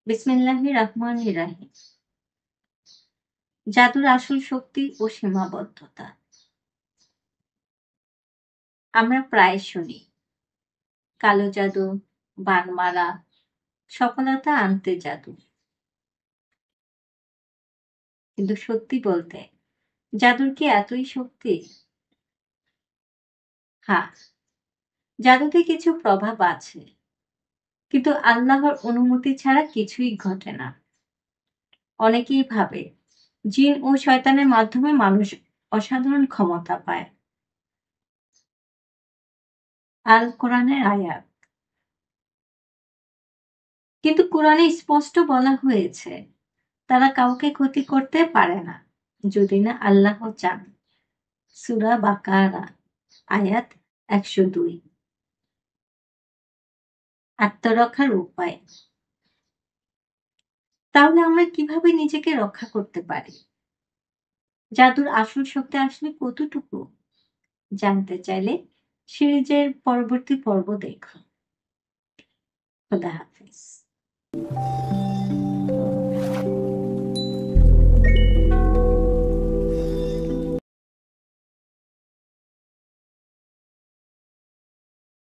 বিসমিল্লাহির রহমানির রাহিম। জাদুর আসল শক্তি ও সীমাবদ্ধতা। আমরা প্রায় শুনি কালো জাদু, বানমারা, সফলতা আনতে জাদু। কিন্তু সত্যি বলতে জাদুর কি এতই শক্তি? হ্যাঁ, জাদুতে কিছু প্রভাব আছে, কিন্তু আল্লাহর অনুমতি ছাড়া কিছুই ঘটে না। অনেকেই ভাবে জিন ও শয়তানের মাধ্যমে মানুষ অসাধারণ ক্ষমতা পায়। আল কোরআনের আয়াত। কিন্তু কোরআনে স্পষ্ট বলা হয়েছে তারা কাউকে ক্ষতি করতে পারে না যদি না আল্লাহ চান। সূরা বাকারা আয়াত ১০২। আত্মরক্ষার উপায়। তাহলে আমরা কিভাবে নিজেকে রক্ষা করতে পারি? জাদুর আসল শক্তি আসলে কতটুকু? জানতে চাইলে সিরিজের পরবর্তী পর্ব দেখুন। খোদা হাফেজ।